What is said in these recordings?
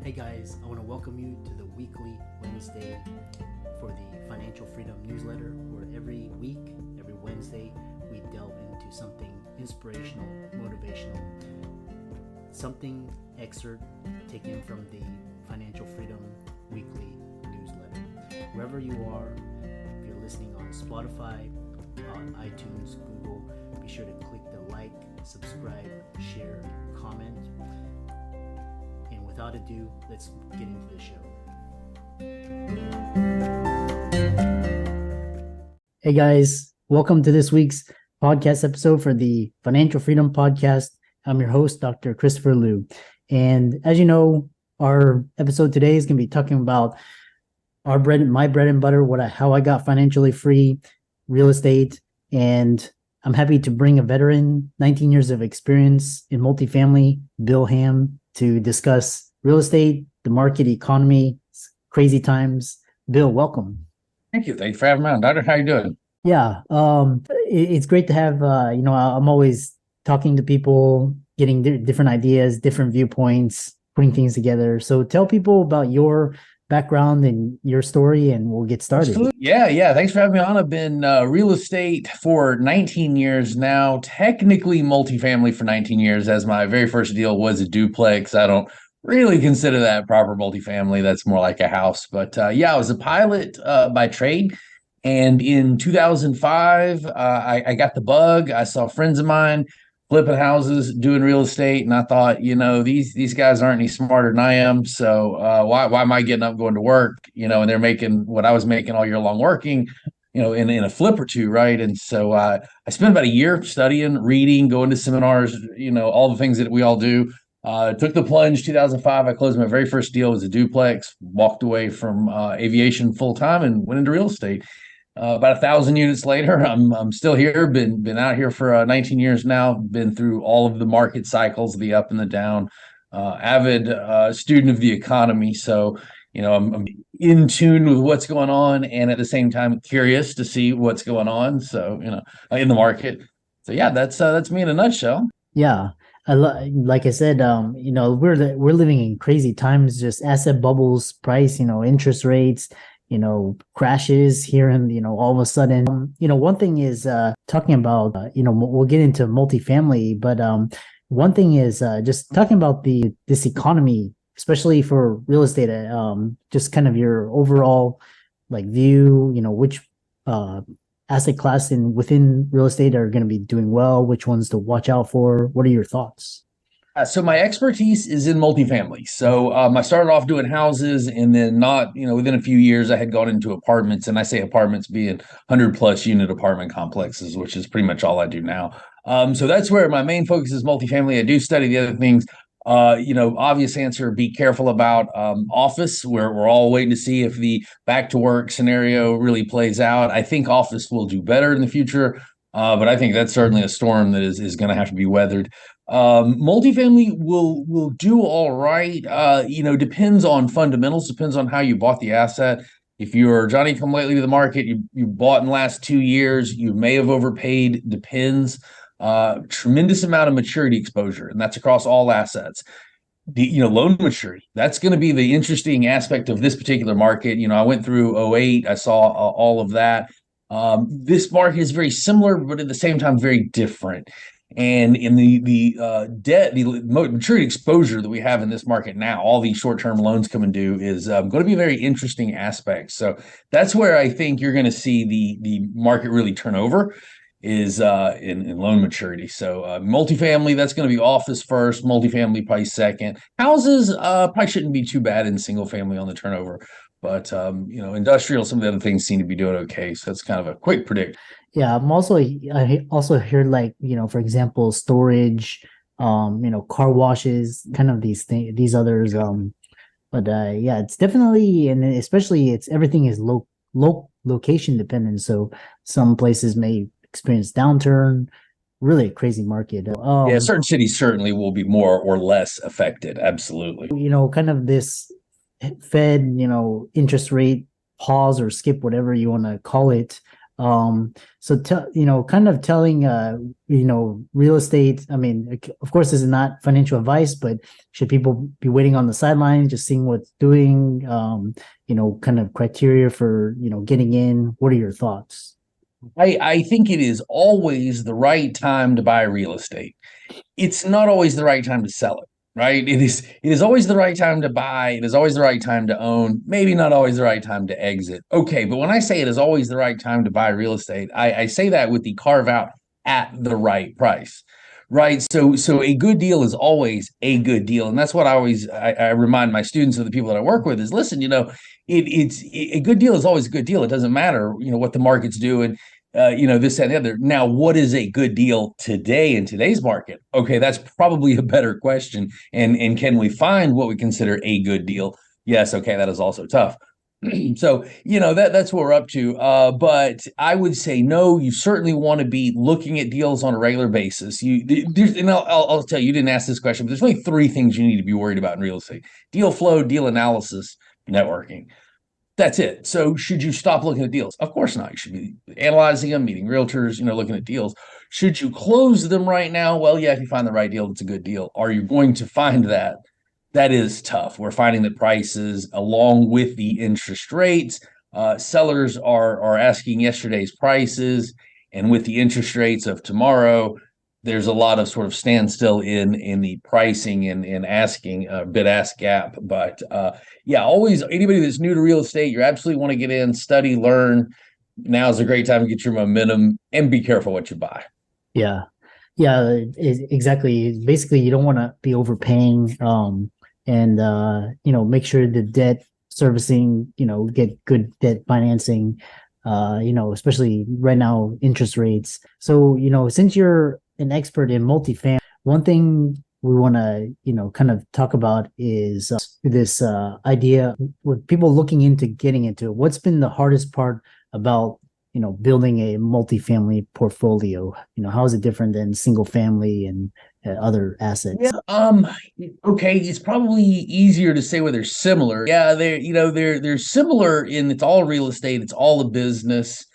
Hey guys, I want to welcome you to the weekly Wednesday for the Financial Freedom newsletter, where every week, every Wednesday, we delve into something inspirational, motivational, something excerpt taken from the Financial Freedom weekly newsletter. Wherever you are, if you're listening on Spotify, on iTunes, Google, be sure to click the like, subscribe, share, comment. And without ado, let's get into the show. Hey guys, welcome to this week's podcast episode for the Financial Freedom Podcast. I'm your host, Dr. Christopher Liu. And as you know, our episode today is going to be talking about my bread and butter, how I got financially free, real estate. And I'm happy to bring a veteran, 19 years of experience in multifamily, Bill Ham, to discuss real estate, the market, economy, crazy times. Bill, welcome. Thank you. Thanks for having me on, Doctor. How you doing? Yeah, it's great to have, I'm always talking to people, getting different ideas, different viewpoints, putting things together. So tell people about your background and your story, and we'll get started. Absolutely. Yeah. Thanks for having me on. I've been real estate for 19 years now, technically multifamily for 19 years, as my very first deal was a duplex. I don't really consider that proper multifamily. That's more like a house. But I was a pilot by trade. And in 2005, I got the bug. I saw friends of mine flipping houses, doing real estate. And I thought, these guys aren't any smarter than I am. So why am I getting up, going to work, and they're making what I was making all year long working, in a flip or two. Right. And so I spent about a year studying, reading, going to seminars, all the things that we all do. Took the plunge 2005. I closed my very first deal. It was a duplex, walked away from aviation full time and went into real estate. About 1,000 units later, I'm still here. Been out here for 19 years now. Been through all of the market cycles, the up and the down. Avid student of the economy, so I'm in tune with what's going on, and at the same time curious to see what's going on. So in the market. So yeah, that's me in a nutshell. Yeah. Like I said, we're living in crazy times. Just asset bubbles, price, interest rates, crashes here, and all of a sudden, one thing is talking about, we'll get into multifamily, but one thing is just talking about this economy, especially for real estate. Just kind of your overall view, which asset class within real estate are going to be doing well, which ones to watch out for. What are your thoughts? So my expertise is in multifamily. So I started off doing houses, and then within a few years, I had gone into apartments, and I say apartments being 100+ unit apartment complexes, which is pretty much all I do now. So that's where my main focus is multifamily. I do study the other things. Obvious answer, be careful about office, where we're all waiting to see if the back to work scenario really plays out. I think office will do better in the future, but I think that's certainly a storm that is going to have to be weathered. Multifamily will do all right. Depends on fundamentals, depends on how you bought the asset. If you're Johnny come lately to the market, you bought in the last 2 years, you may have overpaid, depends. Tremendous amount of maturity exposure, and that's across all assets. The loan maturity, that's going to be the interesting aspect of this particular market. I went through 2008, I saw all of that. This market is very similar, but at the same time very different. And in the debt, the maturity exposure that we have in this market now, all these short-term loans coming due is going to be a very interesting aspect. So that's where I think you're going to see the market really turn over, is in loan maturity. So multifamily, that's going to be office first, multifamily probably second. Houses probably shouldn't be too bad in single family on the turnover. But industrial, some of the other things seem to be doing okay. So that's kind of a quick predict. Yeah, I also heard for example, storage, car washes, kind of these others. It's definitely, and especially everything is location dependent. So some places may experience downturn. Really a crazy market. Certain cities certainly will be more or less affected. Absolutely. Kind of this Fed, interest rate pause or skip, whatever you want to call it. So kind of telling real estate. I mean, of course, this is not financial advice, but should people be waiting on the sidelines, just seeing what's doing? Kind of criteria for getting in. What are your thoughts? I think it is always the right time to buy real estate. It's not always the right time to sell it, right? It is always the right time to buy. It is always the right time to own, maybe not always the right time to exit. Okay, but when I say it is always the right time to buy real estate, I say that with the carve out at the right price. Right. So a good deal is always a good deal. And that's what I remind my students and the people that I work with is listen, it's a good deal is always a good deal. It doesn't matter, what the market's doing, this, that, and the other. Now, what is a good deal today in today's market? Okay, that's probably a better question. And can we find what we consider a good deal? Yes, okay, that is also tough. So, that's what we're up to. But I would say no, you certainly want to be looking at deals on a regular basis. And I'll tell you, you didn't ask this question, but there's only three things you need to be worried about in real estate: deal flow, deal analysis, networking. That's it. So should you stop looking at deals? Of course not. You should be analyzing them, meeting realtors, looking at deals. Should you close them right now? Well, yeah, if you find the right deal, it's a good deal. Are you going to find that? That is tough. We're finding that prices, along with the interest rates, sellers are asking yesterday's prices, and with the interest rates of tomorrow, there's a lot of sort of standstill in the pricing and asking bid ask gap. But yeah, always anybody that's new to real estate, you absolutely want to get in, study, learn. Now is a great time to get your momentum and be careful what you buy. Yeah, yeah, exactly. Basically, you don't want to be overpaying, and make sure the debt servicing, get good debt financing. Especially right now, interest rates. So, since you're an expert in multifamily, one thing we want to, kind of talk about is this idea with people looking into getting into it. What's been the hardest part about, building a multifamily portfolio? How is it different than single family and other assets? Yeah. Okay, it's probably easier to say where they're similar. Yeah, they're similar in it's all real estate, it's all a business.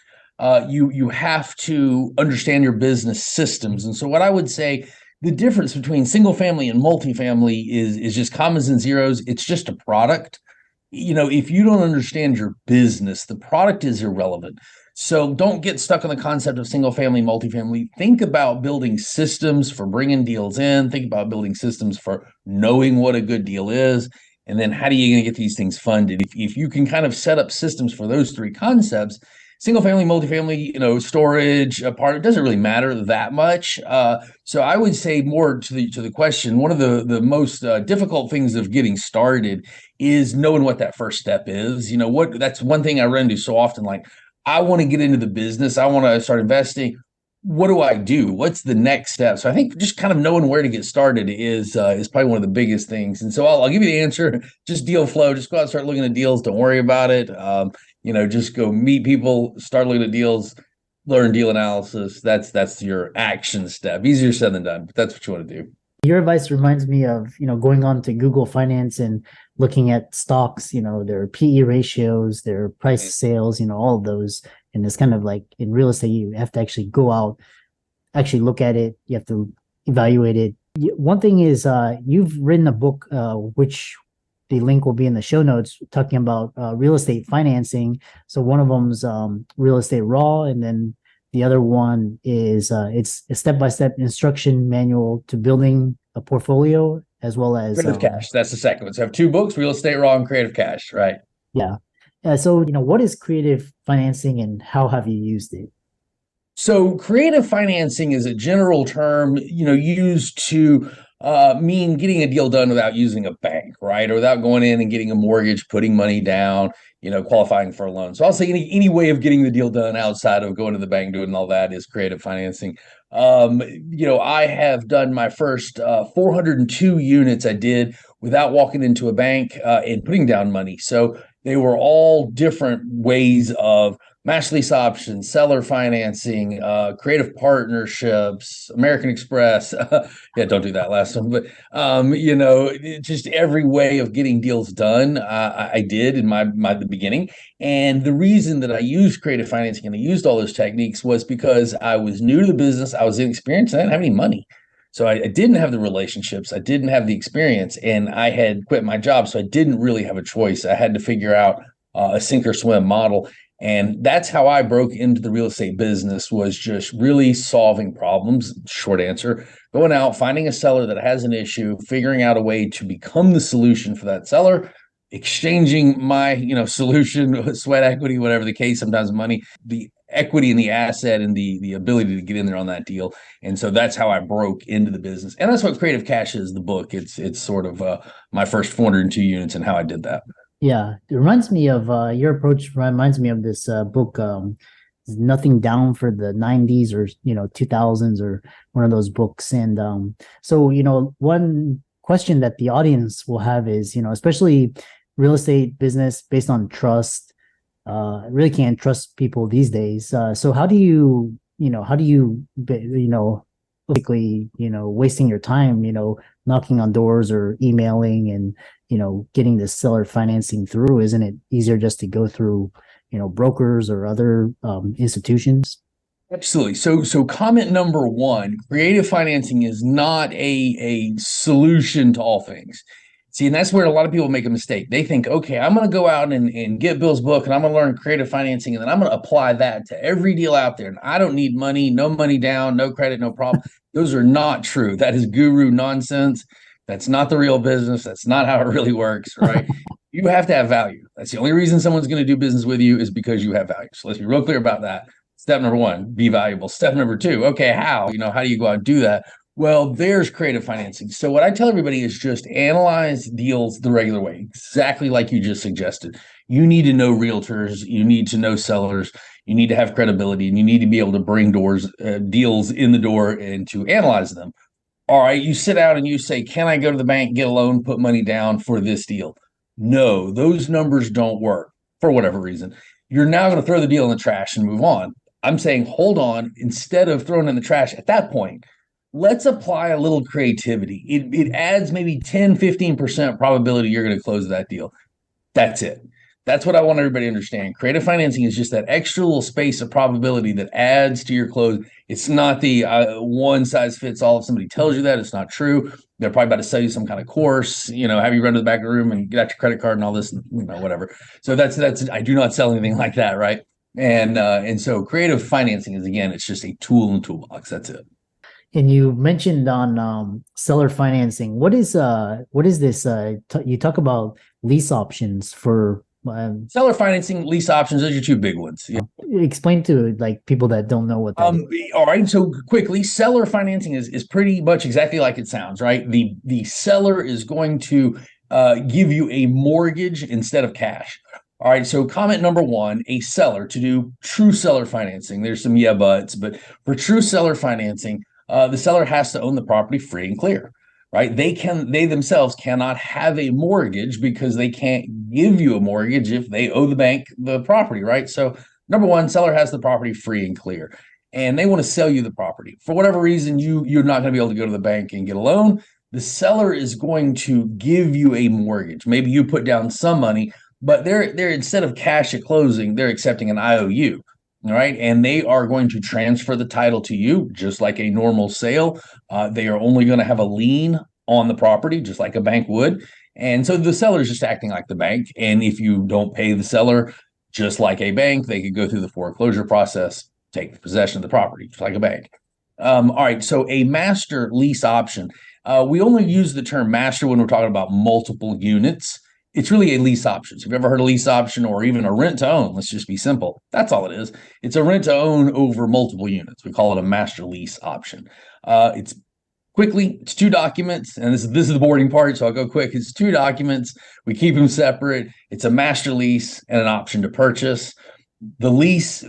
You have to understand your business systems. And so what I would say the difference between single family and multifamily is just commas and zeros. It's just a product. If you don't understand your business, the product is irrelevant. So don't get stuck on the concept of single family, multifamily. Think about building systems for bringing deals in. Think about building systems for knowing what a good deal is. And then how are you going to get these things funded? If you can kind of set up systems for those three concepts, single family, multifamily, storage, part, it doesn't really matter that much. So I would say more to the question, one of the most difficult things of getting started is knowing what that first step is. That's one thing I run into so often, like, I want to get into the business. I want to start investing. What do I do? What's the next step? So I think just kind of knowing where to get started is probably one of the biggest things. And so I'll give you the answer. Just deal flow. Just go out and start looking at deals. Don't worry about it. Just go meet people, start looking at deals, learn deal analysis. That's your action step. Easier said than done, but that's what you want to do. Your advice reminds me of, going on to Google Finance and looking at stocks, their PE ratios, their price to sales, all of those. And it's kind of like in real estate, you have to actually go out, actually look at it. You have to evaluate it. One thing is you've written a book, which the link will be in the show notes, talking about real estate financing. So one of them's Real Estate Raw, and then the other one is it's a step-by-step instruction manual to building a portfolio, as well as Creative Cash. That's the second one. So I have two books: Real Estate Raw and Creative Cash. Right. Yeah. So what is creative financing, and how have you used it? So creative financing is a general term, used to mean getting a deal done without using a bank, right? Or without going in and getting a mortgage, putting money down, qualifying for a loan. So I'll say any way of getting the deal done outside of going to the bank, doing all that is creative financing. I have done my first 402 units I did without walking into a bank and putting down money. So they were all different ways of master lease options, seller financing, creative partnerships, American Express. Yeah, don't do that last one. But just every way of getting deals done, I did in my the beginning. And the reason that I used creative financing and I used all those techniques was because I was new to the business, I was inexperienced, and I didn't have any money. So I didn't have the relationships, I didn't have the experience, and I had quit my job. So I didn't really have a choice. I had to figure out a sink or swim model. And that's how I broke into the real estate business, was just really solving problems. Short answer, going out, finding a seller that has an issue, figuring out a way to become the solution for that seller, exchanging my, solution, sweat equity, whatever the case, sometimes money, the equity in the asset and the ability to get in there on that deal. And so that's how I broke into the business. And that's what Creative Cash is, the book. It's sort of my first 402 units and how I did that. Yeah, it reminds me of your approach reminds me of this book, Nothing Down for the 90s or 2000s, or one of those books. And so one question that the audience will have is, especially real estate business based on trust, really can't trust people these days. So basically, wasting your time, knocking on doors or emailing and, getting the seller financing through? Isn't it easier just to go through, brokers or other institutions? Absolutely. So comment number one, creative financing is not a solution to all things. See, and that's where a lot of people make a mistake. They think, okay, I'm going to go out and get Bill's book and I'm going to learn creative financing and then I'm going to apply that to every deal out there. And I don't need money, no money down, no credit, no problem. Those are not true. That is guru nonsense. That's not the real business. That's not how it really works, right? You have to have value. That's the only reason someone's going to do business with you, is because you have value. So let's be real clear about that. Step number one, be valuable. Step number two, okay, how? How do you go out and do that? Well, there's creative financing. So what I tell everybody is just analyze deals the regular way, exactly like you just suggested. You need to know realtors, you need to know sellers, you need to have credibility, and you need to be able to bring deals in the door and to analyze them. All right, you sit down and you say, can I go to the bank, get a loan, put money down for this deal? No, those numbers don't work for whatever reason. You're now going to throw the deal in the trash and move on. I'm saying, hold on, instead of throwing it in the trash at that point, let's apply a little creativity. It adds maybe 10, 15% probability you're going to close that deal. That's it. That's what I want everybody to understand. Creative financing is just that extra little space of probability that adds to your close. It's not the one size fits all. If somebody tells you that, it's not true. They're probably about to sell you some kind of course, have you run to the back of the room and get out your credit card and all this, whatever. So that's I do not sell anything like that, right? And so creative financing is, again, it's just a tool in the toolbox. That's it. And you mentioned on seller financing. What is this? You talk about lease options for Seller financing, lease options, those are two big ones. Yeah. Explain to like people that don't know what that is. All right. So quickly, seller financing is pretty much exactly like it sounds, right? The seller is going to give you a mortgage instead of cash. All right. So comment number one, a seller, to do true seller financing. There's some yeah buts, but for true seller financing, the seller has to own the property free and clear. Right? They themselves cannot have a mortgage because they can't give you a mortgage if they owe the bank the property, right? So number one, seller has the property free and clear, and they want to sell you the property. For whatever reason, you're not going to be able to go to the bank and get a loan. The seller is going to give you a mortgage. Maybe you put down some money, but they're instead of cash at closing, they're accepting an IOU. All right. And they are going to transfer the title to you just like a normal sale. They are only going to have a lien on the property, just like a bank would. And so the seller is just acting like the bank. And if you don't pay the seller, just like a bank, they could go through the foreclosure process, take possession of the property, just like a bank. All right. So a master lease option. We only use the term master when we're talking about multiple units. It's really a lease option. So if you've ever heard of lease option or even a rent to own, let's just be simple. That's all it is. It's a rent to own over multiple units. We call it a master lease option. It's two documents, and this is the boarding part, so I'll go quick. It's two documents. We keep them separate. It's a master lease and an option to purchase. The lease,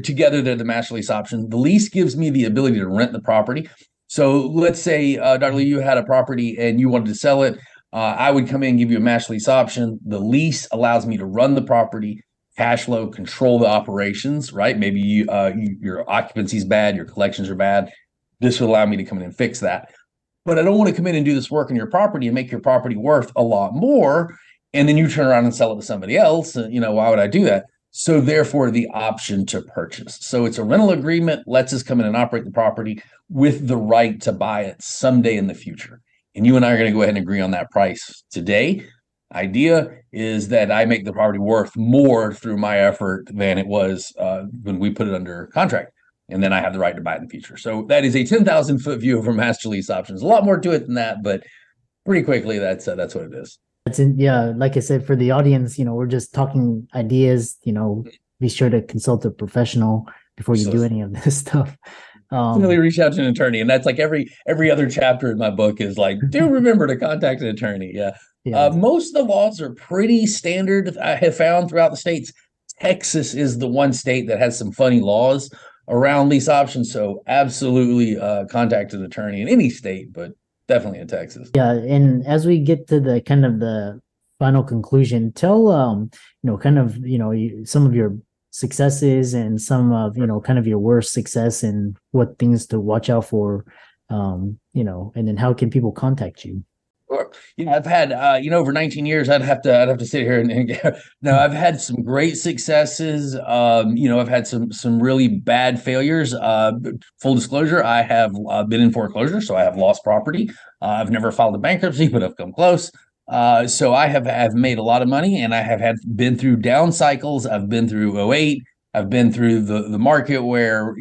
together, they're the master lease option. The lease gives me the ability to rent the property. So let's say, Dr. Lee, you had a property and you wanted to sell it. I would come in and give you a master lease option. The lease allows me to run the property cash flow, control the operations, right? Maybe your occupancy is bad, your collections are bad. This would allow me to come in and fix that. But I don't want to come in and do this work on your property and make your property worth a lot more. And then you turn around and sell it to somebody else. Why would I do that? So therefore, the option to purchase. So it's a rental agreement, lets us come in and operate the property with the right to buy it someday in the future. And you and I are going to go ahead and agree on that price today. Idea is that I make the property worth more through my effort than it was when we put it under contract. And then I have the right to buy it in the future. So that is a 10,000 foot view of our master lease options. A lot more to it than that, but pretty quickly, that's what it is. Yeah, like I said, for the audience, we're just talking ideas, be sure to consult a professional before you do any of this stuff. Definitely reach out to an attorney. And that's like every other chapter in my book is like, do remember to contact an attorney. Yeah. Most of the laws are pretty standard, I have found throughout the states. Texas is the one state that has some funny laws around lease options. So absolutely contact an attorney in any state, but definitely in Texas. Yeah, and as we get to the kind of the final conclusion, tell some of your successes and some of kind of your worst success and what things to watch out for, and then how can people contact you? Sure. I've had over 19 years. I'd have to sit here and no, I've had some great successes. I've had some really bad failures. Full disclosure, I have been in foreclosure, so I have lost property. I've never filed a bankruptcy, but I've come close. So I have made a lot of money, and I have been through down cycles. I've been through '08. I've been through the market where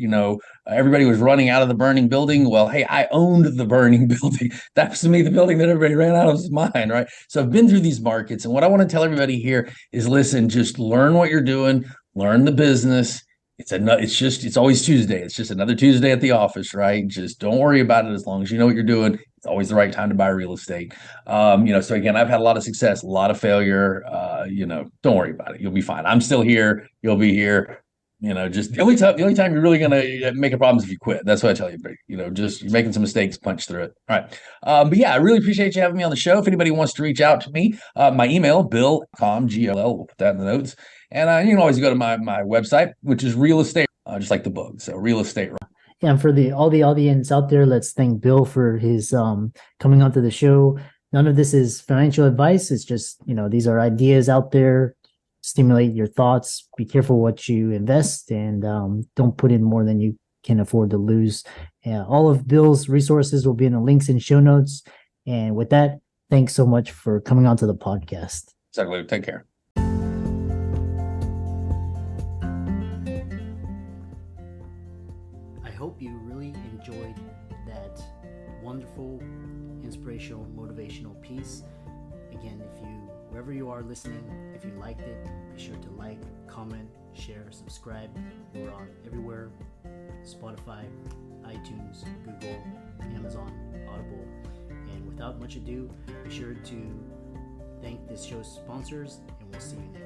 everybody was running out of the burning building. Well, hey, I owned the burning building. That was to me the building that everybody ran out of was mine, right? So I've been through these markets, and what I want to tell everybody here is, listen, just learn what you're doing, learn the business. It's always Tuesday. It's just another Tuesday at the office, right? Just don't worry about it as long as you know what you're doing. It's always the right time to buy real estate. So again, I've had a lot of success, a lot of failure. Don't worry about it. You'll be fine. I'm still here. You'll be here. Just the only time you're really gonna make a problem is if you quit. That's what I tell you. Just you're making some mistakes, punch through it. All right. But yeah, I really appreciate you having me on the show. If anybody wants to reach out to me, my email, bill.com, GLL, we'll put that in the notes. And you can always go to my website, which is real estate, just like the book. So real estate. Yeah, and for all the audience out there, let's thank Bill for his coming onto the show. None of this is financial advice. It's just, these are ideas out there. Stimulate your thoughts. Be careful what you invest, and don't put in more than you can afford to lose. All of Bill's resources will be in the links and show notes. And with that, thanks so much for coming onto the podcast. Exactly. Take care. I hope you really enjoyed that wonderful, inspirational, motivational piece. Again, wherever you are listening, if you liked it, be sure to like, comment, share, subscribe. We're on everywhere: Spotify, iTunes, Google, Amazon, Audible. And without much ado, be sure to thank this show's sponsors, and we'll see you next time.